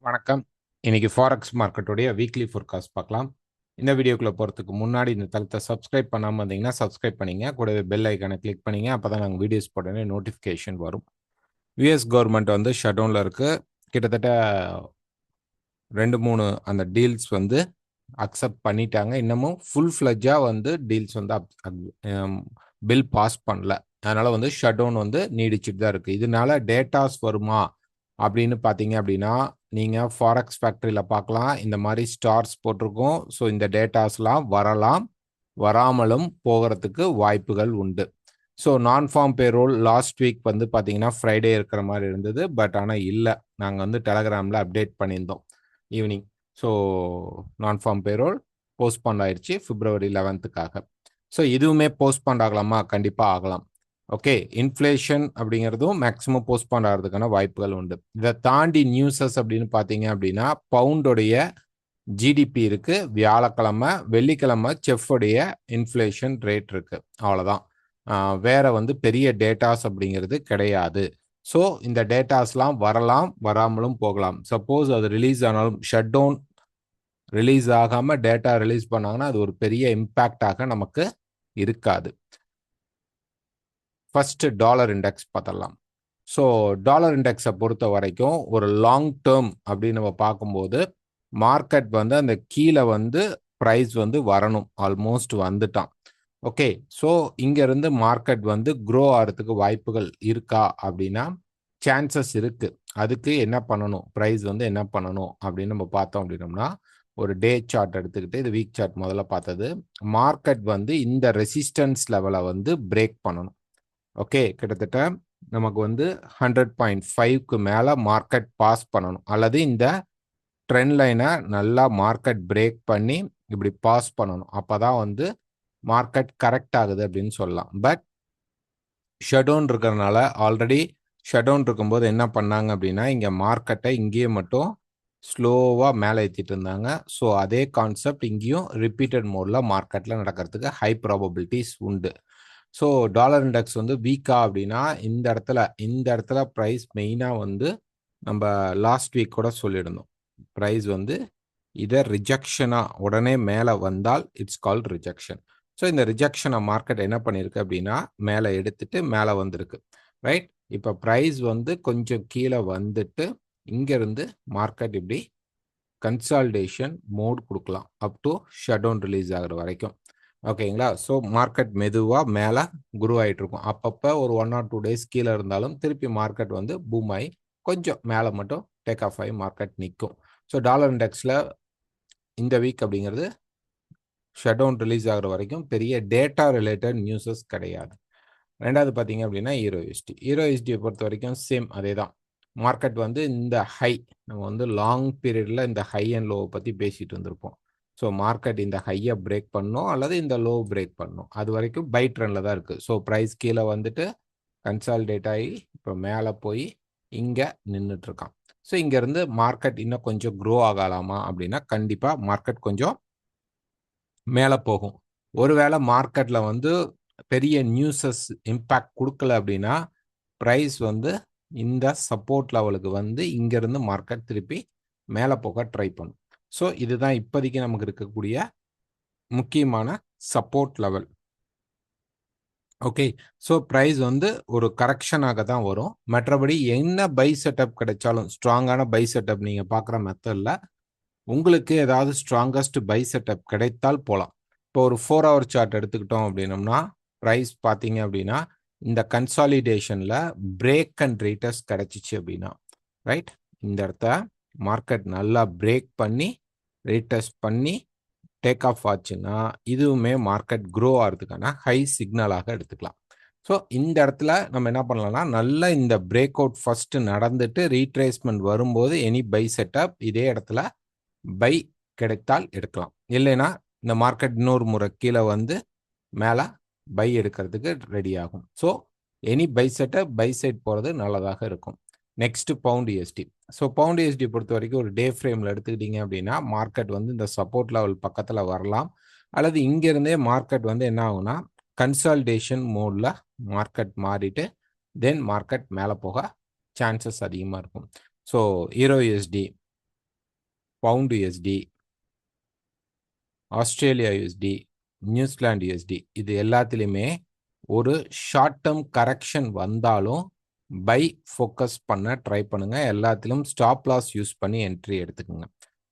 வணக்கம். இன்னைக்கு forex மார்க்கெட்டுடைய weekly forecast பார்க்கலாம். இந்த வீடியோக்குள்ள போறதுக்கு முன்னாடி இந்த தளத்தை சப்ஸ்கிரைப் பண்ணாம இருந்தீங்கன்னா சப்ஸ்கிரைப் பண்ணீங்க. கூடவே பெல் ஐகானை கிளிக் பண்ணீங்க. அப்பதான் நாங்கள் வீடியோஸ் போட்டோன்னே நோட்டிஃபிகேஷன் வரும். யுஎஸ் கவர்மெண்ட் வந்து ஷட் டவுன்ல இருக்கு. கிட்டத்தட்ட 2-3 அந்த டீல்ஸ் வந்து அக்செப்ட் பண்ணிட்டாங்க. இன்னமும் ஃபுல் ஃப்ளெட்ஜா வந்து டீல்ஸ் வந்து பில் பாஸ் பண்ணல. அதனால வந்து ஷட் டவுன் வந்து நீடிச்சுட்டு தான் இருக்கு. இதனால டேட்டாஸ் வருமா அப்படின்னு பார்த்தீங்க அப்படின்னா, நீங்க ஃபாரெக்ஸ் ஃபேக்டரியில் பார்க்கலாம். இந்த மாதிரி ஸ்டார்ஸ் போட்டிருக்கோம். ஸோ இந்த டேட்டாஸ்லாம் வரலாம், வராமலும் போகிறதுக்கு வாய்ப்புகள் உண்டு. ஸோ நான் ஃபார்ம் பேரோல் லாஸ்ட் வீக் வந்து பார்த்தீங்கன்னா ஃப்ரைடே இருக்கிற மாதிரி இருந்தது. பட் ஆனால் இல்லை, நாங்கள் வந்து டெலகிராமில் அப்டேட் பண்ணியிருந்தோம் ஈவினிங். ஸோ நான் ஃபார்ம் பேரோல் போஸ்ட்பாண்ட் ஆயிடுச்சு பிப்ரவரி 11க்காக. ஸோ இதுவுமே போஸ்ட்பாண்ட் ஆகலாமா? கண்டிப்பாக ஆகலாம். ஓகே, இன்ஃப்ளேஷன் அப்படிங்கிறதும் மேக்ஸிமம் போஸ்ட்பாண்ட் ஆகிறதுக்கான வாய்ப்புகள் உண்டு. இதை தாண்டி நியூஸஸ் அப்படின்னு பார்த்தீங்க அப்படின்னா, பவுண்டோடைய ஜிடிபி இருக்கு வியாழக்கிழமை, வெள்ளிக்கிழமை செஃப்வுடைய இன்ஃப்ளேஷன் ரேட் இருக்கு. அவ்வளோதான். வேற வந்து பெரிய டேட்டாஸ் அப்படிங்கிறது கிடையாது. ஸோ இந்த டேட்டாஸ்லாம் வரலாம், வராமலும் போகலாம். சப்போஸ் அது ரிலீஸ் ஆனாலும், ஷட் டவுன் ரிலீஸ் ஆகாம டேட்டா ரிலீஸ் பண்ணாங்கன்னா அது ஒரு பெரிய இம்பேக்டாக நமக்கு இருக்காது. ஃபர்ஸ்ட் டாலர் இண்டெக்ஸ் பார்த்தலாம். ஸோ டாலர் இண்டெக்ஸை பொறுத்த வரைக்கும் ஒரு லாங் டேர்ம் அப்படின்னு நம்ம பார்க்கும்போது மார்க்கெட் வந்து அந்த கீழே வந்து ப்ரைஸ் வந்து வரணும், ஆல்மோஸ்ட் வந்துட்டான். ஓகே, ஸோ இங்கேருந்து மார்க்கெட் வந்து க்ரோ ஆகிறதுக்கு வாய்ப்புகள் இருக்கா அப்படின்னா சான்சஸ் இருக்கு. அதுக்கு என்ன பண்ணணும், ப்ரைஸ் வந்து என்ன பண்ணணும் அப்படின்னு நம்ம பார்த்தோம் அப்படின்னோம்னா, ஒரு டே சார்ட் எடுத்துக்கிட்டு, இது வீக் சார்ட் முதல்ல பார்த்தது, மார்க்கெட் வந்து இந்த ரெசிஸ்டன்ஸ் லெவலை வந்து பிரேக் பண்ணணும். ஓகே, கிட்டத்தட்ட நமக்கு வந்து 100.5க்கு மேலே மார்க்கெட் பாஸ் பண்ணணும், அல்லது இந்த ட்ரெண்ட் லைனை நல்லா மார்க்கெட் பிரேக் பண்ணி இப்படி பாஸ் பண்ணணும். அப்போதான் வந்து மார்க்கெட் கரெக்ட் ஆகுது அப்படின்னு சொல்லலாம். பட் ஷட் டவுன் இருக்கிறதுனால, ஆல்ரெடி ஷட் டவுன் இருக்கும்போது என்ன பண்ணாங்க அப்படின்னா, இங்கே மார்க்கெட்டை இங்கேயே மட்டும் ஸ்லோவாக மேலே ஏற்றிட்டு இருந்தாங்க. ஸோ அதே கான்செப்ட் இங்கேயும் ரிப்பீட்டட் மோடில் மார்க்கெட்டில் நடக்கிறதுக்கு ஹை ப்ராபபிலிட்டிஸ் உண்டு. ஸோ டாலர் இண்டெக்ஸ் வந்து வீக்கா அப்படின்னா இந்த இடத்துல ப்ரைஸ் மெயினாக வந்து நம்ம லாஸ்ட் வீக் கூட சொல்லியிருந்தோம். ப்ரைஸ் வந்து இதை ரிஜெக்ஷனாக உடனே மேலே வந்தால் இட்ஸ் கால்ட் ரிஜெக்ஷன். ஸோ இந்த ரிஜெக்ஷனை மார்க்கெட் என்ன பண்ணியிருக்கு அப்படின்னா மேலே எடுத்துட்டு மேலே வந்திருக்கு. ரைட், இப்போ ப்ரைஸ் வந்து கொஞ்சம் கீழே வந்துட்டு இங்கேருந்து மார்க்கெட் இப்படி கன்சால்டேஷன் மோட் கொடுக்கலாம் up to shut down release ஆகிற வரைக்கும். ஓகேங்களா? ஸோ மார்க்கெட் மெதுவாக மேலே குரோ ஆகிட்டு இருக்கும். அப்பப்போ ஒரு 1 or 2 days கீழே இருந்தாலும் திருப்பி மார்க்கெட் வந்து பூம் ஆகி கொஞ்சம் மேலே மட்டும் டேக் ஆஃப் ஆகி மார்க்கெட் நிற்கும். ஸோ டாலர் இண்டெக்ஸில் இந்த வீக் அப்படிங்கிறது ஷட் டவுன் ரிலீஸ் ஆகிற வரைக்கும் பெரிய டேட்டா ரிலேட்டட் நியூஸஸ் கிடையாது. ரெண்டாவது பார்த்தீங்க அப்படின்னா ஹீரோ எஸ்டியை பொறுத்த வரைக்கும் சேம் அதே தான். மார்க்கெட் வந்து இந்த ஹை, நம்ம வந்து லாங் பீரியடில் இந்த ஹை அண்ட் லோவை பற்றி பேசிகிட்டு வந்திருப்போம். ஸோ மார்க்கெட் இந்த ஹையை பிரேக் பண்ணணும் அல்லது இந்த லோ பிரேக் பண்ணணும், அது வரைக்கும் பை ட்ரெண்டில் தான் இருக்குது. ஸோ ப்ரைஸ் கீழே வந்துட்டு கன்சால்டேட் ஆகி இப்போ மேலே போய் இங்கே நின்றுட்டுருக்கான். ஸோ இங்கேருந்து மார்க்கெட் இன்னும் கொஞ்சம் க்ரோ ஆகலாமா அப்படின்னா கண்டிப்பாக மார்க்கெட் கொஞ்சம் மேலே போகும். ஒருவேளை மார்க்கெட்டில் வந்து பெரிய நியூஸஸ் இம்பேக்ட் கொடுக்கல அப்படின்னா ப்ரைஸ் வந்து இந்த சப்போர்ட் லெவலுக்கு வந்து இங்கேருந்து மார்க்கெட் திருப்பி மேலே போக ட்ரை பண்ணும். ஸோ இதுதான் இப்போதைக்கு நமக்கு இருக்கக்கூடிய முக்கியமான support level. Okay, so price வந்து ஒரு கரெக்ஷனாக தான் வரும். மற்றபடி என்ன பை செட்டப் கிடைச்சாலும், ஸ்ட்ராங்கான பை செட்டப் நீங்கள் பார்க்குற மெத்தடில் உங்களுக்கு ஏதாவது ஸ்ட்ராங்கஸ்ட் பை செட்டப் கிடைத்தால் போகலாம். இப்போ ஒரு 4 hour சார்ட் எடுத்துக்கிட்டோம் அப்படின்னோம்னா ப்ரைஸ் பார்த்தீங்க அப்படின்னா இந்த கன்சாலிடேஷனில் பிரேக் அண்ட் ரீட்டர்ஸ் கிடைச்சிச்சு அப்படின்னா, ரைட், இந்த இடத்த மார்க்கெட் நல்லா பிரேக் பண்ணி ரீட்டர்ஸ் பண்ணி டேக் ஆஃப் ஆச்சுன்னா இதுவுமே மார்க்கெட் க்ரோ ஆகிறதுக்கான ஹை சிக்னலாக எடுத்துக்கலாம். ஸோ இந்த இடத்துல நம்ம என்ன பண்ணலாம்னா, நல்லா இந்த பிரேக் அவுட் ஃபர்ஸ்ட் நடந்துட்டு ரீட்ரேஸ்மெண்ட் வரும்போது எனி பை செட்டப் இதே இடத்துல பை கிடைத்தால் எடுக்கலாம். இல்லைன்னா இந்த மார்க்கெட் இன்னொரு முறை கீழே வந்து மேலே பை எடுக்கிறதுக்கு ரெடி ஆகும். So any buy setup buy side போகிறது நல்லதாக இருக்கும். Next pound USD. So pound USD பொறுத்த வரைக்கும் ஒரு டே ஃப்ரேமில் எடுத்துக்கிட்டீங்க அப்படின்னா மார்க்கெட் வந்து இந்த சப்போர்ட் லெவல் பக்கத்தில் வரலாம், அல்லது இங்கேருந்தே மார்க்கெட் வந்து என்ன ஆகும்னா கன்சால்டேஷன் மோடில் மார்க்கெட் மாறிட்டு தென் மார்க்கெட் மேலே போக சான்சஸ் அதிகமாக இருக்கும். So euro USD pound USD, Australia USD, New Zealand USD, இது எல்லாத்துலேயுமே ஒரு ஷார்ட் டேர்ம் கரெக்ஷன் வந்தாலும் பை ஃபோக்கஸ் பண்ண ட்ரை பண்ணுங்க. எல்லாத்திலும் ஸ்டாப் லாஸ் யூஸ் பண்ணி என்ட்ரி எடுத்துக்கோங்க.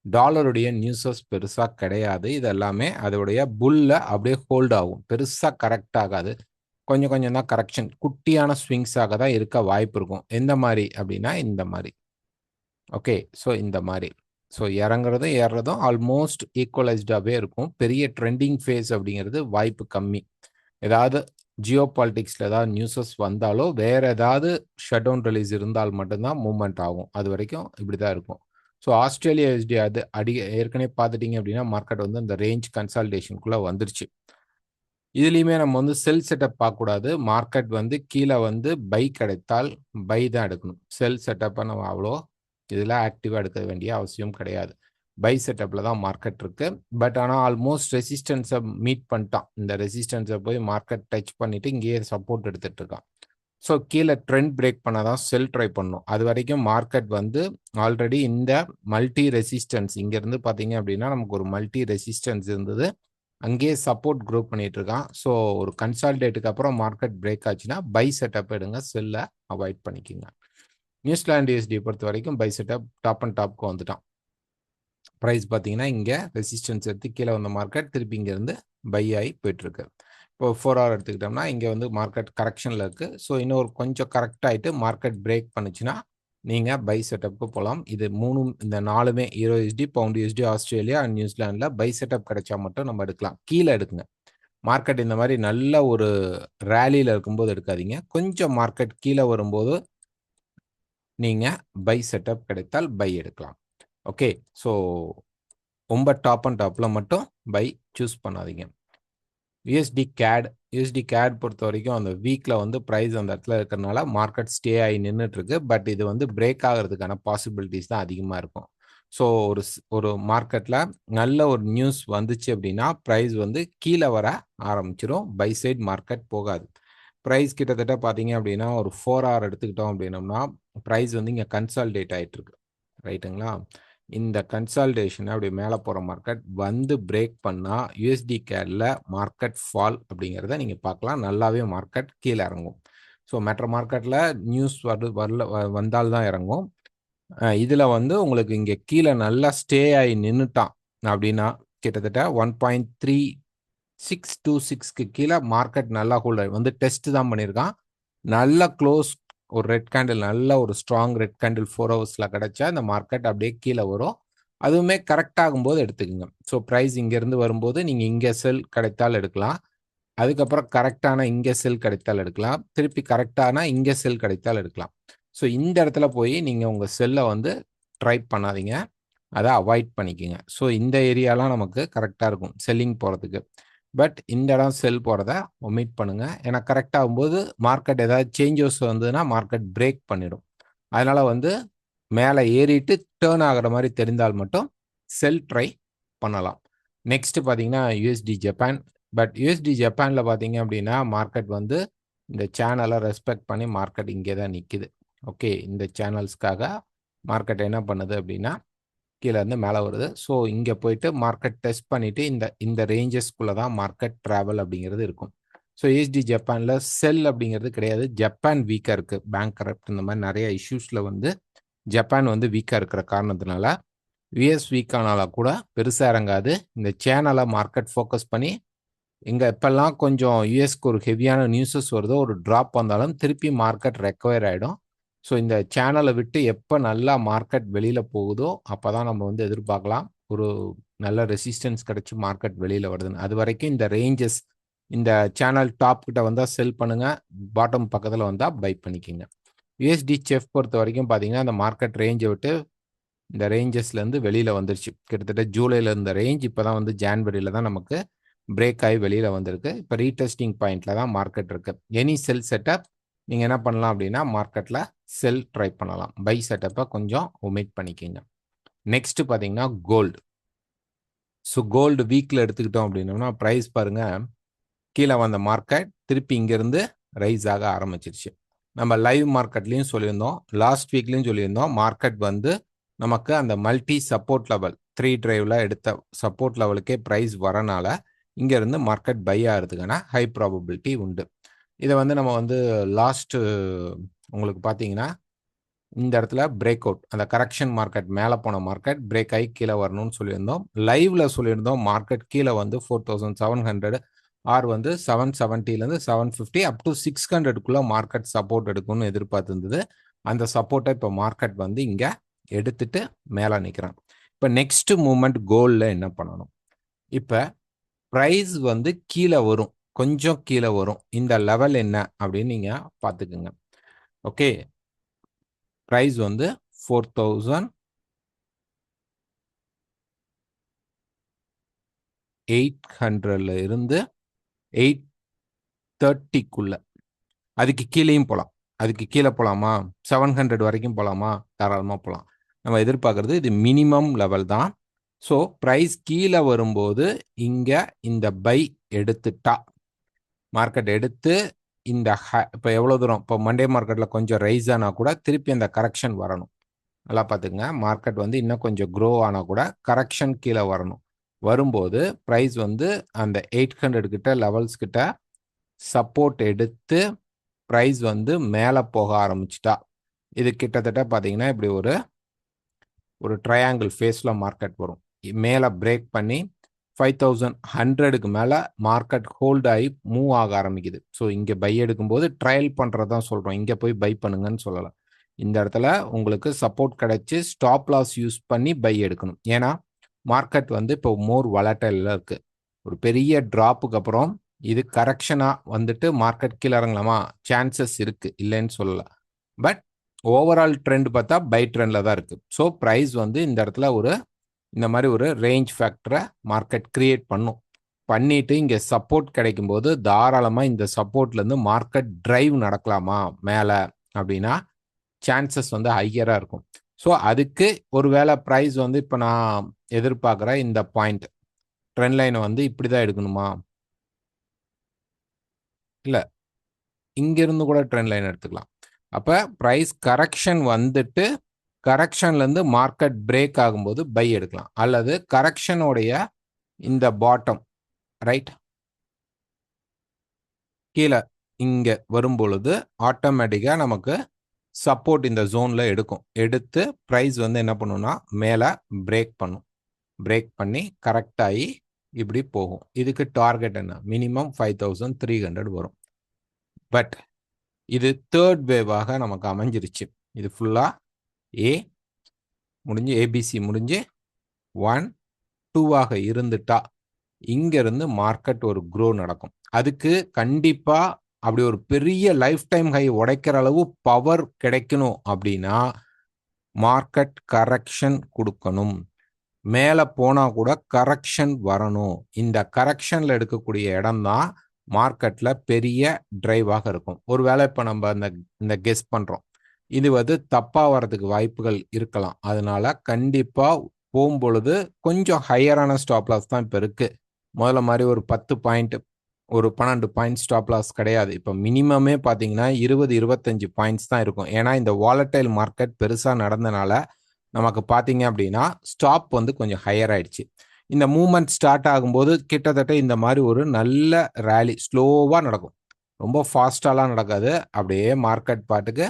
டாலருடைய நியூஸஸ் பெருசாக கிடையாது. இது எல்லாமே அதோடைய புல்ல அப்படியே ஹோல்ட் ஆகும், பெருசாக கரெக்ட் ஆகாது. கொஞ்சம் கொஞ்சம் தான் கரெக்ஷன், குட்டியான ஸ்விங்ஸாக தான் இருக்க வாய்ப்பு இருக்கும். எந்த மாதிரி அப்படின்னா இந்த மாதிரி. ஓகே, ஸோ இந்த மாதிரி. ஸோ இறங்குறதும் ஏறுறதும் ஆல்மோஸ்ட் ஈக்குவலைஸ்டாகவே இருக்கும். பெரிய ட்ரெண்டிங் ஃபேஸ் அப்படிங்கிறது வாய்ப்பு கம்மி. ஏதாவது ஜியோ பாலிட்டிக்ஸில் ஏதாவது நியூஸஸ் வந்தாலோ வேறு ஏதாவது ஷட் டவுன் ரிலீஸ் இருந்தால் மட்டும்தான் மூவ்மெண்ட் ஆகும். அது வரைக்கும் இப்படி தான் இருக்கும். ஸோ ஆஸ்திரேலியா யூஎஸ்டி அது ஏற்கனவே பார்த்துட்டிங்க அப்படின்னா மார்க்கெட் வந்து அந்த ரேஞ்ச் கன்சால்டேஷனுக்குள்ளே வந்துருச்சு. இதுலேயுமே நம்ம வந்து செல் செட்டப் பார்க்கக்கூடாது. மார்க்கெட் வந்து கீழே வந்து பை கிடைத்தால் பை தான் எடுக்கணும். செல் செட்டப்பை நம்ம அவ்வளோ இதில் ஆக்டிவாக எடுக்க வேண்டிய அவசியம் கிடையாது. பை செட்டப்பில் தான் மார்க்கெட் இருக்கு. பட் ஆனால் ஆல்மோஸ்ட் ரெசிஸ்டன்ஸை மீட் பண்ணிட்டான். இந்த ரெசிஸ்டன்ஸை போய் மார்க்கெட் டச் பண்ணிட்டு இங்கேயே சப்போர்ட் எடுத்துட்டு இருக்கான். ஸோ கீழே ட்ரெண்ட் பிரேக் பண்ண தான் செல் ட்ரை பண்ணும். அது வரைக்கும் மார்க்கெட் வந்து ஆல்ரெடி இந்த மல்டி ரெசிஸ்டன்ஸ் இங்கேருந்து பார்த்தீங்க அப்படின்னா நமக்கு ஒரு மல்டி ரெசிஸ்டன்ஸ் இருந்தது, அங்கேயே சப்போர்ட் க்ரோ பண்ணிட்டு இருக்கான். ஸோ ஒரு கன்சால்டேட்டுக்கு அப்புறம் மார்க்கெட் பிரேக் ஆச்சுன்னா பை செட்டப் எடுங்க, செல்லை அவாய்ட் பண்ணிக்கோங்க. நியூசிலாந்து யூஎஸ்டி பொறுத்த வரைக்கும் பை செட்டப் டாப் அண்ட் டாப்க்கு வந்துட்டான். ப்ரைஸ் பார்த்தீங்கன்னா இங்கே ரெசிஸ்டன்ஸ் எடுத்து கீழே வந்த மார்க்கெட் திருப்பி இங்கேருந்து பை ஆகி போயிட்டுருக்கு. இப்போ 4 ஹவர் எடுத்துக்கிட்டோம்னா இங்கே வந்து மார்க்கெட் கரெக்ஷனில் இருக்குது. ஸோ இன்னொரு கொஞ்சம் கரெக்ட் ஆகிட்டு மார்க்கெட் பிரேக் பண்ணுச்சுன்னா நீங்கள் பை செட்டப்புக்கு போகலாம். இது இந்த 4மே euro USD, pound USD, Australia and நியூசிலாண்டில் பை செட்டப் கிடைச்சா மட்டும் நம்ம எடுக்கலாம். கீழே எடுக்குங்க. மார்க்கெட் இந்த மாதிரி நல்ல ஒரு ரேலியில் இருக்கும்போது எடுக்காதீங்க. கொஞ்சம் மார்க்கெட் கீழே வரும்போது நீங்கள் பை செட்டப் கிடைத்தால் பை எடுக்கலாம். ஓகே, ஸோ ரொம்ப டாப் அண்ட் டாப்பில் மட்டும் பை சூஸ் பண்ணாதீங்க. யூஎஸ்டி கேட் பொறுத்த வரைக்கும் அந்த வீக்கில் வந்து ப்ரைஸ் அந்த இடத்துல இருக்கிறதுனால மார்க்கெட் ஸ்டே ஆகி நின்றுட்டுருக்கு. பட் இது வந்து பிரேக் ஆகிறதுக்கான பாசிபிலிட்டிஸ் தான் அதிகமாக இருக்கும். ஸோ ஒரு மார்க்கெட்டில் நல்ல ஒரு நியூஸ் வந்துச்சு அப்படின்னா ப்ரைஸ் வந்து கீழே வர ஆரம்பிச்சிடும், பை சைட் மார்க்கெட் போகாது. ப்ரைஸ் கிட்டத்தட்ட பார்த்தீங்க அப்படின்னா ஒரு 4 ஹவர் எடுத்துக்கிட்டோம் அப்படின்னோம்னா ப்ரைஸ் வந்து இங்கே கன்சால்டேட் ஆகிட்டுருக்கு, ரைட்டுங்களா? இந்த கன்சால்டேஷன் அப்படி மேலே போகிற மார்க்கெட் வந்து பிரேக் பண்ணால் யூஎஸ்டி கேடில் மார்க்கெட் ஃபால் அப்படிங்கிறத நீங்கள் பார்க்கலாம். நல்லாவே மார்க்கெட் கீழே இறங்கும். ஸோ மற்ற மார்க்கெட்டில் நியூஸ் வந்தால்தான் இறங்கும். இதில் வந்து உங்களுக்கு இங்கே கீழே நல்லா ஸ்டே ஆகி நின்றுட்டான் அப்படின்னா கிட்டத்தட்ட 1.3626க்கு கீழே மார்க்கெட் நல்லா ஹோல்ட் வந்து டெஸ்ட் தான் பண்ணியிருக்கான். நல்லா க்ளோஸ் ஒரு ரெட் கேண்டில், நல்ல ஒரு ஸ்ட்ராங் ரெட் கேண்டில் 4 ஹவர்ஸில் கிடைச்சா இந்த மார்க்கெட் அப்படியே கீழே வரும். அதுவுமே கரெக்ட் ஆகும்போது எடுத்துக்கோங்க. ஸோ ப்ரைஸ் இங்கேருந்து வரும்போது நீங்கள் இங்கே செல் கிடைத்தால் எடுக்கலாம். அதுக்கப்புறம் கரெக்டான இங்கே செல் கிடைத்தால் எடுக்கலாம். திருப்பி கரெக்டான இங்கே செல் கிடைத்தால் எடுக்கலாம். ஸோ இந்த இடத்துல போய் நீங்கள் உங்கள் செல்லை வந்து ட்ரை பண்ணாதீங்க, அதை அவாய்ட் பண்ணிக்கோங்க. ஸோ இந்த ஏரியாலாம் நமக்கு கரெக்டாக இருக்கும் செல்லிங் போகிறதுக்கு. பட் இந்த இடம் செல் போகிறத ஒமிட் பண்ணுங்க. ஏன்னா கரெக்ட் ஆகும்போது மார்க்கெட் ஏதாவது சேஞ்சஸ் வந்ததுன்னா மார்க்கெட் பிரேக் பண்ணிடும். அதனால வந்து மேலே ஏறிட்டு டேர்ன் ஆகிற மாதிரி தெரிந்தால் மட்டும் செல் ட்ரை பண்ணலாம். நெக்ஸ்ட் பார்த்தீங்கன்னா யூஎஸ்டி ஜப்பான். பட் யூஎஸ்டி ஜப்பானில் பார்த்தீங்க அப்படின்னா மார்க்கெட் வந்து இந்த சேனலை ரெஸ்பெக்ட் பண்ணி மார்க்கெட் இங்கே தான் நிற்குது. ஓகே, இந்த சேனல்ஸ்க்காக மார்க்கெட் என்ன பண்ணுது அப்படின்னா கீழே இருந்து மேலே வருது. ஸோ இங்கே போயிட்டு மார்க்கெட் டெஸ்ட் பண்ணிவிட்டு இந்த ரேஞ்சஸ்குள்ளே தான் மார்க்கெட் ட்ராவல் அப்படிங்கிறது இருக்கும். ஸோ யூஎஸ்டி ஜப்பானில் செல் அப்படிங்கிறது கிடையாது. ஜப்பான் வீக்காக இருக்குது, பேங்க் கரப்ட் இந்த மாதிரி நிறைய இஷ்யூஸில் வந்து ஜப்பான் வந்து வீக்காக இருக்கிற காரணத்தினால யூஎஸ் வீக்கானால கூட பெருசாக இறங்காது. இந்த சேனலை மார்க்கெட் ஃபோக்கஸ் பண்ணி இங்கே எப்பெல்லாம் கொஞ்சம் யூஎஸ்க்கு ஒரு ஹெவியான நியூஸஸ் வருதோ ஒரு ட்ராப் வந்தாலும் திருப்பி மார்க்கெட் ரெக்கவர் ஆகிடும். ஸோ இந்த சேனலை விட்டு எப்போ நல்லா மார்க்கெட் வெளியில் போகுதோ அப்போ தான் நம்ம வந்து எதிர்பார்க்கலாம் ஒரு நல்ல ரெசிஸ்டன்ஸ் கிடச்சி மார்க்கெட் வெளியில் வருதுன்னு. அது வரைக்கும் இந்த ரேஞ்சஸ் இந்த சேனல் டாப் கிட்ட வந்தால் செல் பண்ணுங்கள், பாட்டம் பக்கத்தில் வந்தால் பை பண்ணிக்கோங்க. யூஎஸ்டி செஃப் பொறுத்த வரைக்கும் பார்த்தீங்கன்னா அந்த மார்க்கெட் ரேஞ்சை விட்டு இந்த ரேஞ்சஸ்லேருந்து வெளியில் வந்துருச்சு. கிட்டத்தட்ட ஜூலையில் இருந்த ரேஞ்ச் இப்போ தான் வந்து ஜான்வரியில் தான் நமக்கு பிரேக் ஆகி வெளியில் வந்திருக்கு. இப்போ ரீடெஸ்டிங் பாயிண்டில் தான் மார்க்கெட் இருக்குது. எனி செல் செட்டப் நீங்கள் என்ன பண்ணலாம் அப்படின்னா மார்க்கெட்டில் செல் ட்ரை பண்ணலாம். பை செட்டப்பை கொஞ்சம் ஒமிட் பண்ணிக்கோங்க. நெக்ஸ்ட் பார்த்தீங்கன்னா கோல்டு. ஸோ கோல்டு வீக்கில் எடுத்துக்கிட்டோம் அப்படின்னோம்னா ப்ரைஸ் பாருங்கள் கீழே வந்த மார்க்கெட் திருப்பி இங்கேருந்து ரைஸ் ஆக ஆரம்பிச்சிருச்சு. நம்ம லைவ் மார்க்கெட்லேயும் சொல்லியிருந்தோம், லாஸ்ட் வீக்லேயும் சொல்லியிருந்தோம் மார்க்கெட் வந்து நமக்கு அந்த மல்டி சப்போர்ட் லெவல் 3 டிரைவ்ல எடுத்த சப்போர்ட் லெவலுக்கே ப்ரைஸ் வரனால இங்கேருந்து மார்க்கெட் பை ஆகிறதுக்கான ஹை ப்ராபபிலிட்டி உண்டு. இதை வந்து நம்ம வந்து லாஸ்ட் உங்களுக்கு பார்த்தீங்கன்னா இந்த இடத்துல பிரேக் அவுட், அந்த கரெக்ஷன் மார்க்கெட் மேலே போன மார்க்கெட் பிரேக் ஆகி கீழே வரணும்னு சொல்லியிருந்தோம். லைவ்ல சொல்லியிருந்தோம் மார்க்கெட் கீழே வந்து 4700 ஆர் வந்து 770லேருந்து 750 அப் டு 600க்குள்ள மார்க்கெட் சப்போர்ட் எடுக்கும்னு எதிர்பார்த்துருந்தது. அந்த சப்போர்ட்டை இப்போ மார்க்கெட் வந்து இங்கே எடுத்துட்டு மேலே நிற்கிறான். இப்போ நெக்ஸ்ட் மூமெண்ட் கோல்டில் என்ன பண்ணணும்? இப்போ ப்ரைஸ் வந்து கீழே வரும், கொஞ்சம் கீழே வரும். இந்த லெவல் என்ன அப்படின்னு நீங்கள் பார்த்துக்குங்க. ஓகே, ப்ரைஸ் வந்து 4800ல இருந்து 830க்குள்ள, அதுக்கு கீழேயும் போகலாம். அதுக்கு கீழே போகலாமா? 700 வரைக்கும் போகலாமா? தாராளமாக போகலாம். நம்ம எதிர்பார்க்கறது இது மினிமம் லெவல் தான். ஸோ ப்ரைஸ் கீழே வரும்போது இங்கே இந்த பை எடுத்துட்டா, மார்க்கெட் எடுத்து இந்த இப்போ எவ்வளோ தூரம், இப்போ மண்டே மார்க்கெட்டில் கொஞ்சம் ரைஸ் ஆனால் கூட திருப்பி அந்த கரெக்ஷன் வரணும். நல்லா பார்த்துக்குங்க, மார்க்கெட் வந்து இன்னும் கொஞ்சம் க்ரோ ஆனால் கூட கரெக்ஷன் கீழே வரணும். வரும்போது ப்ரைஸ் வந்து அந்த 800 கிட்ட லெவல்ஸ் கிட்ட சப்போர்ட் எடுத்து ப்ரைஸ் வந்து மேலே போக ஆரம்பிச்சிட்டா, இது கிட்டத்தட்ட பார்த்தீங்கன்னா இப்படி ஒரு ட்ரையாங்கிள் ஃபேஸில் மார்க்கெட் வரும். மேலே பிரேக் பண்ணி 5100க்கு மேலே மார்க்கெட் ஹோல்ட் ஆகி மூவ் ஆக ஆரம்பிக்குது. ஸோ இங்கே பை எடுக்கும்போது ட்ரையல் பண்ணுறது தான் சொல்கிறோம், இங்கே போய் பை பண்ணுங்கன்னு சொல்லலாம். இந்த இடத்துல உங்களுக்கு சப்போர்ட் கிடைச்சி ஸ்டாப் லாஸ் யூஸ் பண்ணி பை எடுக்கணும். ஏன்னா மார்க்கெட் வந்து இப்போ மோர் வொலடைலில் இருக்குது. ஒரு பெரிய ட்ராப்புக்கு அப்புறம் இது கரெக்ஷனாக வந்துட்டு மார்க்கெட் கீழே இறங்கலாமா? சான்சஸ் இருக்குது, இல்லைன்னு சொல்லலாம். பட் ஓவரால் ட்ரெண்ட் பார்த்தா பை ட்ரெண்டில் தான் இருக்குது. ஸோ ப்ரைஸ் வந்து இந்த இடத்துல இந்த மாதிரி ஒரு ரேஞ்ச் ஃபேக்டரை மார்க்கெட் கிரியேட் பண்ணிட்டு இங்கே சப்போர்ட் கிடைக்கும்போது தாராளமாக இந்த சப்போர்ட்லேருந்து மார்க்கெட் டிரைவ் நடக்கலாமா மேலே அப்படின்னா சான்சஸ் வந்து ஹையராக இருக்கும். ஸோ அதுக்கு ஒருவேளை ப்ரைஸ் வந்து இப்போ நான் எதிர்பார்க்குற இந்த பாயிண்ட் ட்ரெண்ட் லைனை வந்து இப்படி தான் எடுக்கணுமா? இல்லை, இங்கிருந்து கூட ட்ரெண்ட் லைன் எடுத்துக்கலாம். அப்போ ப்ரைஸ் கரெக்ஷன் வந்துட்டு கரெக்ஷன்லேருந்து மார்க்கெட் பிரேக் ஆகும்போது பை எடுக்கலாம். அல்லது கரெக்ஷனுடைய இந்த பாட்டம் ரைட் கீழே இங்கே வரும்பொழுது ஆட்டோமேட்டிக்காக நமக்கு சப்போர்ட் இந்த ஜோனில் எடுத்து ப்ரைஸ் வந்து என்ன பண்ணுன்னா மேலே பிரேக் பண்ணி கரெக்டாகி இப்படி போகும். இதுக்கு டார்கெட் என்ன? மினிமம் 5300 வரும். பட் இது தேர்ட் வேவாக நமக்கு அமைஞ்சிருச்சு. இது ஃபுல்லாக ஏபிசி முடிஞ்சு 1 2ஆக இருந்துட்டா இங்கிருந்து மார்க்கெட் ஒரு க்ரோ நடக்கும். அதுக்கு கண்டிப்பாக அப்படி ஒரு பெரிய லைஃப் டைம் ஹை உடைக்கிற அளவு பவர் கிடைக்கணும் அப்படின்னா மார்க்கெட் கரெக்ஷன் கொடுக்கணும். மேலே போனால் கூட கரெக்ஷன் வரணும். இந்த கரெக்ஷனில் எடுக்கக்கூடிய இடம் தான் மார்க்கெட்டில் பெரிய டிரைவாக இருக்கும். ஒருவேளை இப்போ நம்ம இந்த கெஸ் பண்ணுறோம், இது வந்து தப்பாக வர்றதுக்கு வாய்ப்புகள் இருக்கலாம். அதனால கண்டிப்பாக போகும்பொழுது கொஞ்சம் ஹையரான ஸ்டாப் லாஸ் தான் இப்போ இருக்குது. முதல்ல மாதிரி ஒரு 10 பாயிண்ட் ஒரு 12 பாயிண்ட் ஸ்டாப் லாஸ் கிடையாது. இப்போ மினிமமே பார்த்தீங்கன்னா 20-25 பாயிண்ட்ஸ் தான் இருக்கும். ஏன்னா இந்த வாலடைல் மார்க்கெட் பெருசாக நடந்தனால நமக்கு பார்த்தீங்க அப்படின்னா ஸ்டாப் வந்து கொஞ்சம் ஹையர் ஆயிடுச்சு. இந்த மூவ்மெண்ட் ஸ்டார்ட் ஆகும்போது கிட்டத்தட்ட இந்த மாதிரி ஒரு நல்ல ரேலி ஸ்லோவாக நடக்கும். ரொம்ப ஃபாஸ்டாலாம் நடக்காது. அப்படியே மார்க்கெட் பாட்டுக்கு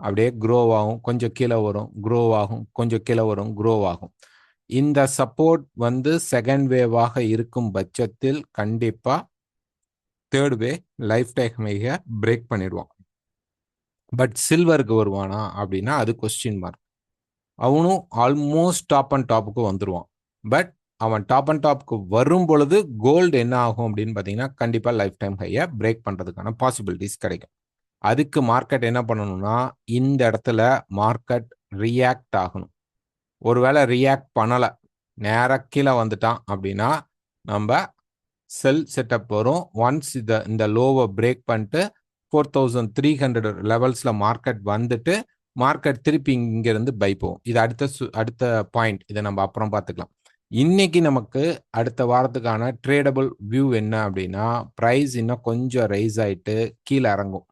அப்படியே க்ரோ ஆகும், கொஞ்சம் கீழே வரும், க்ரோ ஆகும், கொஞ்சம் கீழே வரும், க்ரோ ஆகும். இந்த சப்போர்ட் வந்து செகண்ட் வேவாக இருக்கும் பட்சத்தில் கண்டிப்பாக தேர்ட் வே லைஃப் டைம் பிரேக் பண்ணிடுவான். பட் சில்வருக்கு வருவானா அப்படின்னா அது கொஸ்டின் மார்க். அவனும் ஆல்மோஸ்ட் டாப் அண்ட் டாப்புக்கு வந்துடுவான். பட் அவன் டாப் அண்ட் டாப்புக்கு வரும் பொழுது கோல்டு என்ன ஆகும் அப்படின்னு பார்த்தீங்கன்னா கண்டிப்பாக லைஃப் டைம் ஹையை பிரேக் பண்ணுறதுக்கான பாசிபிலிட்டிஸ் கிடைக்கும். அதுக்கு மார்க்கெட் என்ன பண்ணணும்னா இந்த இடத்துல மார்க்கெட் ரியாக்ட் ஆகணும். ஒருவேளை ரியாக்ட் பண்ணலை, நேராக கீழே வந்துட்டான் அப்படின்னா நம்ம செல் செட்டப் வரும். ஒன்ஸ் இந்த லோவை பிரேக் பண்ணிட்டு 4300 லெவல்ஸில் மார்க்கெட் வந்துட்டு மார்க்கெட் திருப்பி இங்கிருந்து பை போகும். இது அடுத்த பாயிண்ட், இதை நம்ம அப்புறம் பார்த்துக்கலாம். இன்னைக்கு நமக்கு அடுத்த வாரத்துக்கான ட்ரேடபிள் வியூ என்ன அப்படின்னா ப்ரைஸ் இன்னும் கொஞ்சம் ரைஸ் ஆயிட்டு கீழே இறங்கும்.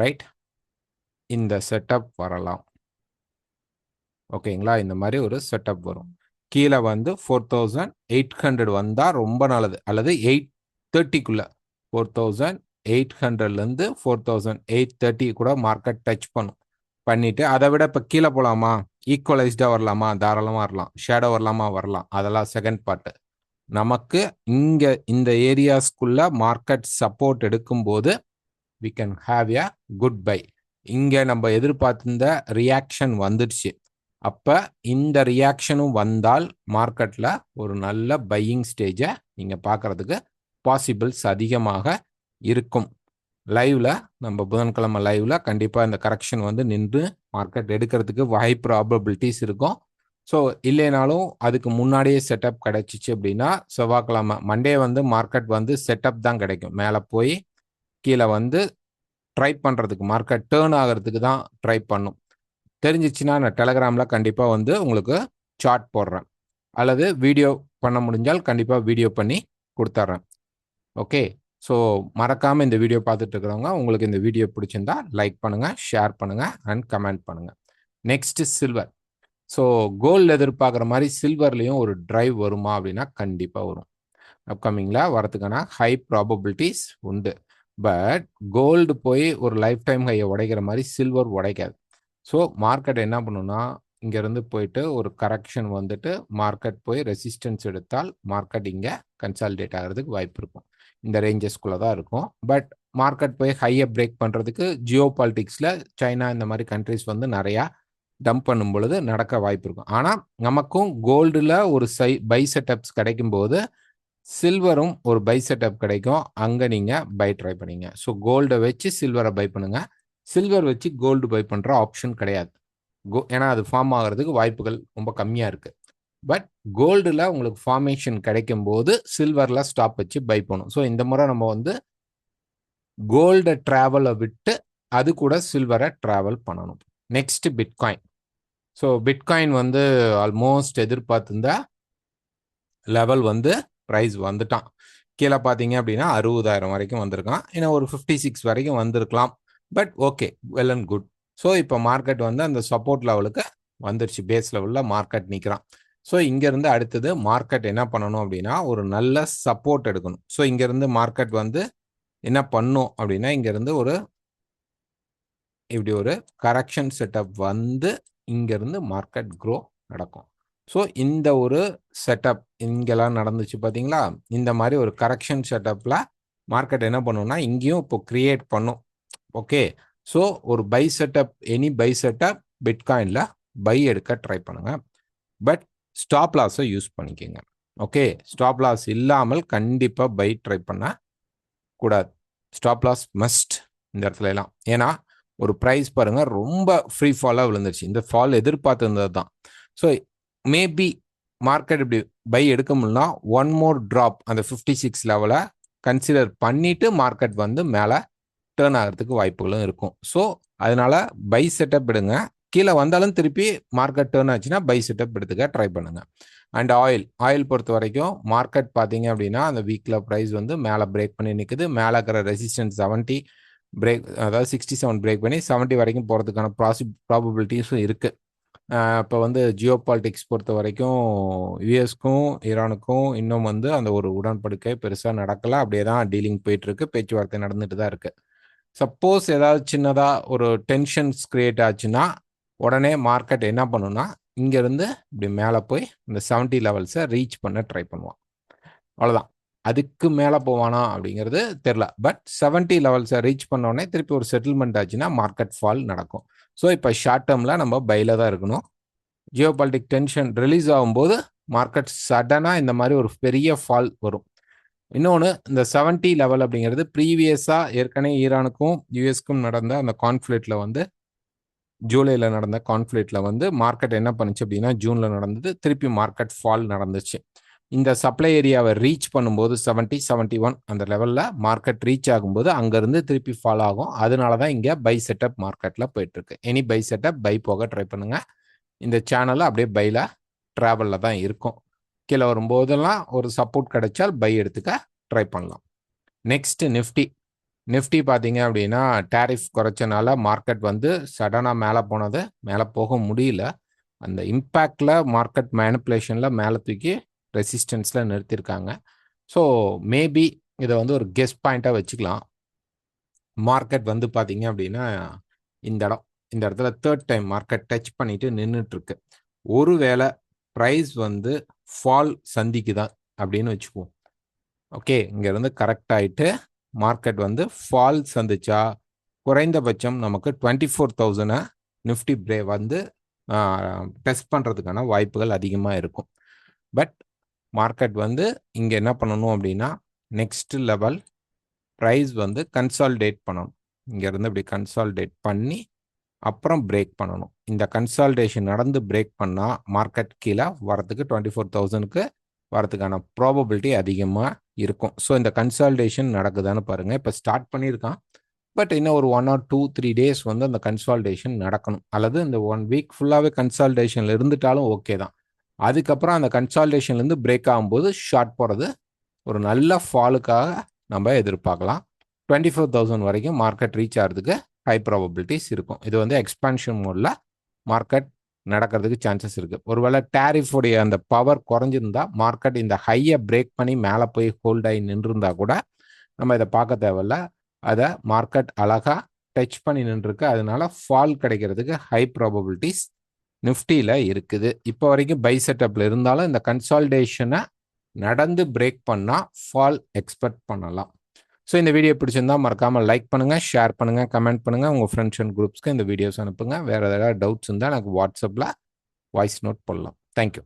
ரைட், இந்த செட்டப் வரலாம். ஓகேங்களா? இந்த மாதிரி ஒரு செட்டப் வரும். கீழே வந்து 4800 வந்தா ரொம்ப நல்லது. அல்லது 830க்குள்ள 4800லேருந்து 4830 கூட மார்க்கெட் டச் பண்ணும். பண்ணிட்டு அதை விட இப்போ கீழே போகலாமா, ஈக்குவலைஸ்டாக வரலாமா, தாராளமாக வரலாம். ஷேடோ வரலாமா, வரலாம். அதெல்லாம் செகண்ட் பார்ட்டு. நமக்கு இங்கே இந்த ஏரியாஸ்குள்ள மார்க்கெட் சப்போர்ட் எடுக்கும்போது we can have a good buy. இங்கே நம்ம எதிர்பார்த்திருந்த ரியாக்ஷன் வந்துடுச்சு. அப்போ இந்த ரியாக்ஷனும் வந்தால் மார்க்கெட்டில் ஒரு நல்ல பையிங் ஸ்டேஜை நீங்கள் பார்க்குறதுக்கு பாசிபிள்ஸ் அதிகமாக இருக்கும். லைவ்ல நம்ம புதன்கிழமை லைவ்ல கண்டிப்பாக இந்த கரெக்ஷன் வந்து நின்று மார்க்கெட் எடுக்கிறதுக்கு ஹை ப்ராபபிலிட்டிஸ் இருக்கும். ஸோ இல்லைனாலும் அதுக்கு முன்னாடியே செட்டப் கிடைச்சிச்சு அப்படின்னா செவ்வாய்க்கிழமை மண்டே வந்து மார்க்கெட் வந்து செட்டப் தான் கிடைக்கும். மேலே போய் கீழே வந்து ட்ரை பண்ணுறதுக்கு மார்க்கெட் டேர்ன் ஆகிறதுக்கு தான் ட்ரை பண்ணும். தெரிஞ்சிச்சுன்னா நான் டெலகிராமில் கண்டிப்பாக வந்து உங்களுக்கு சார்ட் போடுறேன். அல்லது வீடியோ பண்ண முடிஞ்சால் கண்டிப்பாக வீடியோ பண்ணி கொடுத்துட்றேன். ஓகே, ஸோ மறக்காமல் இந்த வீடியோ பார்த்துட்டு இருக்கிறவங்க உங்களுக்கு இந்த வீடியோ பிடிச்சிருந்தா லைக் பண்ணுங்கள், ஷேர் பண்ணுங்கள் அண்ட் கமெண்ட் பண்ணுங்கள். Next silver. ஸோ கோல்டு எதிர்பார்க்குற மாதிரி சில்வர்லேயும் ஒரு ட்ரைவ் வருமா அப்படின்னா கண்டிப்பாக வரும். அப்கமிங்கில் வரதுக்கான ஹை ப்ராபபிலிட்டிஸ் உண்டு. பட் கோல்டு போய் ஒரு லைஃப் டைம் ஹையை உடைக்கிற மாதிரி சில்வர் உடைக்காது. ஸோ மார்க்கெட் என்ன பண்ணுன்னா இங்கேருந்து போயிட்டு ஒரு கரெக்ஷன் வந்துட்டு மார்க்கெட் போய் ரெசிஸ்டன்ஸ் எடுத்தால் மார்க்கெட் இங்கே கன்சாலிடேட் ஆகிறதுக்கு வாய்ப்பு இருக்கும். இந்த ரேஞ்சஸ்குள்ளே தான் இருக்கும். பட் மார்க்கெட் போய் ஹையை பிரேக் பண்ணுறதுக்கு ஜியோ பாலிட்டிக்ஸில் சைனா இந்த மாதிரி கண்ட்ரிஸ் வந்து நிறையா டம்ப் பண்ணும் பொழுது நடக்க வாய்ப்பு இருக்கும். ஆனால் நமக்கும் கோல்டில் ஒரு பை செட்டப்ஸ் கிடைக்கும்போது சில்வரும் ஒரு பை செட்டப் கிடைக்கும். அங்கே நீங்கள் பை ட்ரை பண்ணிங்க. ஸோ கோல்டை வச்சு சில்வரை பை பண்ணுங்க. சில்வர் வச்சு கோல்டு பை பண்ணுற ஆப்ஷன் கிடையாது. ஏன்னா அது ஃபார்ம் ஆகிறதுக்கு வாய்ப்புகள் ரொம்ப கம்மியாக இருக்குது. பட் கோல்டில் உங்களுக்கு ஃபார்மேஷன் கிடைக்கும் போது சில்வரில் ஸ்டாப் வச்சு பை பண்ணும். ஸோ இந்த முறை நம்ம வந்து கோல்டை ட்ராவலை விட்டு அது கூட சில்வரை ட்ராவல் பண்ணணும். Next bitcoin. ஸோ பிட்காயின் வந்து ஆல்மோஸ்ட் எதிர்பார்த்திருந்த லெவல் வந்து ப்ரைஸ் வந்துட்டான். கீழே பார்த்தீங்க அப்படின்னா 60,000 வரைக்கும் வந்திருக்கான். இன்னும் ஒரு 56 வரைக்கும் வந்திருக்கலாம். But okay, well and good. So இப்போ மார்க்கெட் வந்து அந்த சப்போர்ட் லெவலுக்கு வந்துருச்சு. பேஸ் லெவலில் மார்க்கெட் நிற்கிறான். ஸோ இங்கேருந்து அடுத்தது மார்க்கெட் என்ன பண்ணணும் அப்படின்னா ஒரு நல்ல சப்போர்ட் எடுக்கணும். ஸோ இங்கேருந்து மார்க்கெட் வந்து என்ன பண்ணும் அப்படின்னா இங்கேருந்து ஒரு இப்படி ஒரு கரெக்ஷன் செட்டப் வந்து இங்கேருந்து மார்க்கெட் க்ரோ நடக்கும். ஸோ இந்த ஒரு செட்டப் இங்கெல்லாம் நடந்துச்சு பார்த்தீங்களா? இந்த மாதிரி ஒரு கரெக்ஷன் செட்டப்பில் மார்க்கெட் என்ன பண்ணுன்னா இங்கேயும் இப்போ கிரியேட் பண்ணும். ஓகே, ஸோ ஒரு buy setup, any buy setup பிட்காயினில் பை எடுக்க ட்ரை பண்ணுங்க. பட் ஸ்டாப் லாஸை யூஸ் பண்ணிக்கோங்க. ஓகே, ஸ்டாப் லாஸ் இல்லாமல் கண்டிப்பாக பை ட்ரை பண்ண கூடாது. ஸ்டாப் லாஸ் மஸ்ட் இந்த இடத்துல எல்லாம். ஏன்னா ஒரு ப்ரைஸ் பாருங்க ரொம்ப ஃப்ரீ ஃபாலாக விழுந்துருச்சு. இந்த ஃபால் எதிர்பார்த்துருந்தது தான். ஸோ மேபி மார்க்கெட் இப்படி பை எடுக்க முடியலனா ஒன் மோர் ட்ராப் அந்த 56 லெவலை கன்சிடர் பண்ணிட்டு மார்க்கெட் வந்து மேலே டேர்ன் ஆகிறதுக்கு வாய்ப்புகளும் இருக்கும். ஸோ அதனால பை செட்டப் எடுங்க. கீழே வந்தாலும் திருப்பி மார்க்கெட் டேர்ன் ஆச்சுன்னா பை செட்டப் எடுத்துக்க ட்ரை பண்ணுங்க. அண்ட் ஆயில் பொறுத்த வரைக்கும் மார்க்கெட் பார்த்தீங்க அப்படின்னா அந்த வீக்கில் ப்ரைஸ் வந்து மேலே பிரேக் பண்ணி நிற்குது. மேலே இருக்கிற ரெசிஸ்டன்ஸ் 70 பிரேக், அதாவது 67 பிரேக் பண்ணி 70 வரைக்கும் போகிறதுக்கான ப்ராபபிலிட்டிஸும் இருக்குது. இப்போ வந்து ஜியோ பாலிட்டிக்ஸ் பொறுத்த வரைக்கும் யுஎஸ்க்கும் ஈரானுக்கும் இன்னும் வந்து அந்த ஒரு உடன்படிக்கை பெருசாக நடக்கலை. அப்படியே தான் டீலிங் போயிட்டுருக்கு, பேச்சுவார்த்தை நடந்துட்டு தான் இருக்குது. சப்போஸ் ஏதாவது சின்னதாக ஒரு டென்ஷன்ஸ் கிரியேட் ஆச்சுன்னா உடனே மார்க்கெட் என்ன பண்ணுன்னா இங்கேருந்து இப்படி மேலே போய் இந்த 70 லெவல்ஸை ரீச் பண்ண ட்ரை பண்ணுவான். அவ்வளோதான். அதுக்கு மேலே போவானா அப்படிங்கிறது தெரில. பட் 70 லெவல்ஸை ரீச் பண்ணோடனே திருப்பி ஒரு செட்டில்மெண்ட் ஆச்சுன்னா மார்க்கெட் ஃபால் நடக்கும். ஸோ இப்போ ஷார்ட் டேர்மில் நம்ம பையில் தான் இருக்கணும். ஜியோ பாலிட்டிக் டென்ஷன் ரிலீஸ் ஆகும்போது மார்க்கெட் சடனாக இந்த மாதிரி ஒரு பெரிய ஃபால் வரும். இன்னொன்று, இந்த 70 லெவல் அப்படிங்கிறது ப்ரீவியஸாக ஏற்கனவே ஈரானுக்கும் யூஎஸ்க்கும் நடந்த அந்த கான்ஃப்ளிக்டில் வந்து ஜூலையில் நடந்த கான்ஃப்ளிக்டில் வந்து மார்க்கெட் என்ன பண்ணுச்சு அப்படின்னா ஜூனில் நடந்தது, திருப்பி மார்க்கெட் ஃபால் நடந்துச்சு. இந்த சப்ளை ஏரியாவை ரீச் பண்ணும்போது 70, 71 அந்த லெவலில் மார்க்கெட் ரீச் ஆகும்போது அங்கேருந்து திருப்பி ஃபால் ஆகும். அதனால தான் இங்கே பை செட்டப் மார்க்கெட்டில் போயிட்டுருக்கு. எனி பை செட்டப் பை போக ட்ரை பண்ணுங்கள். இந்த சேனலில் அப்படியே பையில் ட்ராவலில் தான் இருக்கும். கீழே வரும்போதெல்லாம் ஒரு சப்போர்ட் கிடைச்சால் பை எடுத்துக்க ட்ரை பண்ணலாம். நெக்ஸ்ட் நிஃப்டி பார்த்தீங்க அப்படின்னா, டேரிஃப் குறைச்சனால மார்க்கெட் வந்து சடனாக மேலே போனது, மேலே போக முடியல. அந்த இம்பேக்டில் மார்க்கெட் மேனிப்புலேஷனில் மேலே தூக்கி ரெசிஸ்டன்ஸில் நிறுத்தியிருக்காங்க. ஸோ மேபி இதை வந்து ஒரு கெஸ் பாயிண்ட்டாக வச்சுக்கலாம். மார்க்கெட் வந்து பார்த்தீங்க அப்படின்னா இந்த இடத்துல தேர்ட் டைம் மார்க்கெட் டச் பண்ணிட்டு நின்றுட்டுருக்கு. ஒருவேளை ப்ரைஸ் வந்து ஃபால் சந்திக்குதா அப்படின்னு வச்சுக்குவோம். ஓகே, இங்கேருந்து கரெக்ட் ஆகிட்டு மார்க்கெட் வந்து ஃபால் சந்திச்சா குறைந்தபட்சம் நமக்கு 24,000 நிஃப்டி வந்து டெஸ்ட் பண்ணுறதுக்கான வாய்ப்புகள் அதிகமாக இருக்கும். பட் மார்க்கெட் வந்து இங்கே என்ன பண்ணணும் அப்படின்னா நெக்ஸ்ட் லெவல் ப்ரைஸ் வந்து கன்சால்டேட் பண்ணணும். இங்கேருந்து இப்படி கன்சால்டேட் பண்ணி அப்புறம் பிரேக் பண்ணணும். இந்த கன்சால்டேஷன் நடந்து பிரேக் பண்ணால் மார்க்கெட் கீழே வரத்துக்கு 24,000க்கு வரதுக்கான ப்ராபபிலிட்டி அதிகமாக இருக்கும். ஸோ இந்த கன்சால்டேஷன் நடக்குதான்னு பாருங்கள். இப்போ ஸ்டார்ட் பண்ணியிருக்கான். பட் இன்னும் ஒரு 1 or 2, 3 days வந்து அந்த கன்சால்டேஷன் நடக்கணும். அல்லது இந்த 1 week ஃபுல்லாகவே கன்சால்டேஷனில் இருந்துட்டாலும் ஓகே தான். அதுக்கப்புறம் அந்த கன்சால்டேஷன்லேருந்து பிரேக் ஆகும்போது ஷார்ட் போகிறது ஒரு நல்ல ஃபாலுக்காக நம்ம எதிர்பார்க்கலாம். 24,000 வரைக்கும் மார்க்கெட் ரீச் ஆகிறதுக்கு ஹை ப்ராபபிலிட்டிஸ் இருக்கும். இது வந்து எக்ஸ்பான்ஷன் மோடில் மார்க்கெட் நடக்கிறதுக்கு சான்சஸ் இருக்குது. ஒருவேளை டேரிஃபுடைய அந்த பவர் குறைஞ்சிருந்தா மார்க்கெட் இந்த ஹையை பிரேக் பண்ணி மேலே போய் ஹோல்ட் ஆகி நின்றுருந்தா கூட நம்ம இதை பார்க்க தேவையில்ல. அதை மார்க்கெட் அழகாக டச் பண்ணி நின்றுருக்கு. அதனால ஃபால் கிடைக்கிறதுக்கு ஹை ப்ராபபிலிட்டிஸ் நிஃப்டியில் இருக்குது. இப்போ வரைக்கும் பை செட்டப்பில் இருந்தாலும் இந்த கன்சால்டேஷனை நடந்து பிரேக் பண்ணால் ஃபால் எக்ஸ்பெக்ட் பண்ணலாம். ஸோ இந்த வீடியோ பிடிச்சிருந்தா மறக்காமல் லைக் பண்ணுங்கள், ஷேர் பண்ணுங்கள், கமெண்ட் பண்ணுங்கள். உங்கள் ஃப்ரெண்ட்ஸ் அண்ட் குரூப்ஸ்க்கு இந்த வீடியோஸ் அனுப்புங்க. வேறு ஏதாவது டவுட்ஸ் இருந்தால் எனக்கு வாட்ஸ்அப்பில் வாய்ஸ் நோட் போடலாம். தேங்க்யூ.